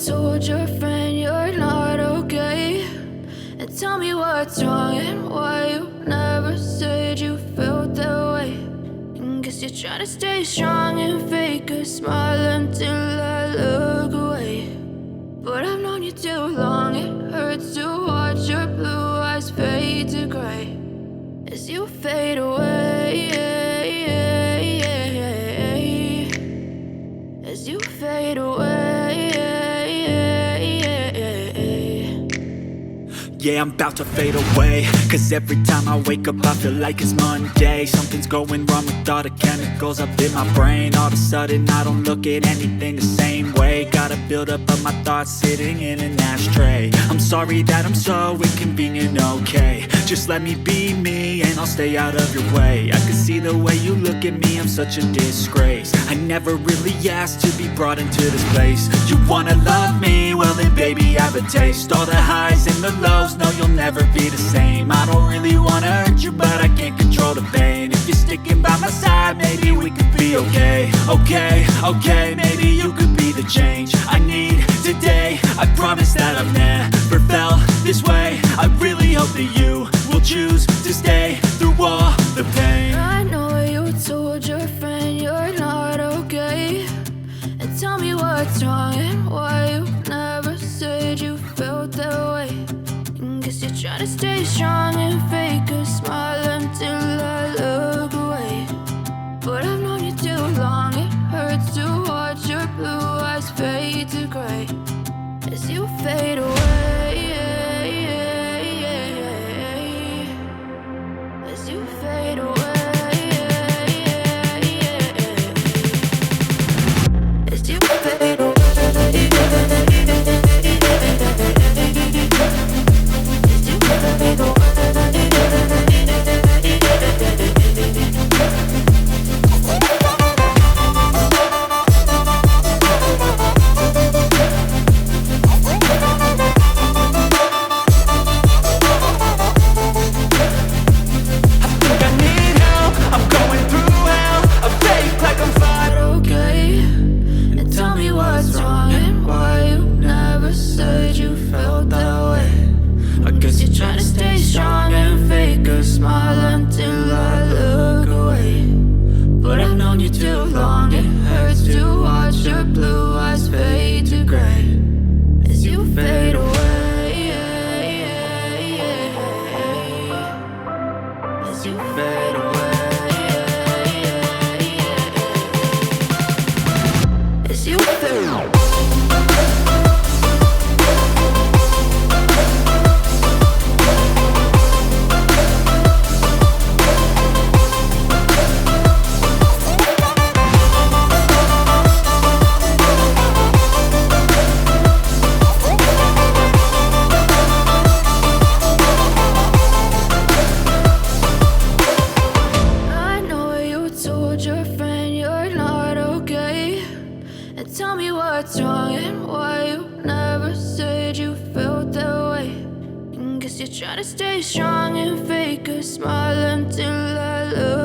told your friend you're not okay. And tell me what's wrong and why you never said you felt that way. And guess you're trying to stay strong and fake a smile until I look away. But I've known you too long, it hurts to watch your blue eyes fade to gray as you fade away, as you fade away. Yeah, I'm about to fade away, cause every time I wake up I feel like it's Monday. Something's going wrong with all the chemicals up in my brain. All of a sudden I don't look at anything the same way. Got a buildup of my thoughts sitting in an ashtray. I'm sorry that I'm so inconvenient, okay. Just let me be me and I'll stay out of your way. I can see the way you look at me, I'm such a disgrace. I never really asked to be brought into this place. You wanna love me? Well then baby have a taste. All the highs and the lows, no you'll never be the same. I don't really wanna hurt you but I can't control the pain. If you're sticking by my side maybe we could be okay. Okay, maybe you could be the change I need today. I promise that I've never felt this way. I really hope that you will choose to stay through all the pain. I know you told your friend you're not okay. And tell me what's wrong and why you never said you felt that way. And guess you're trying to stay strong and fake a smile until I look away. But I've known you too long, it hurts to watch your blue eyes fade to gray as you fade away, as you fade away, as you fade away, as you fade away. Trying to stay strong and fake a smile until I look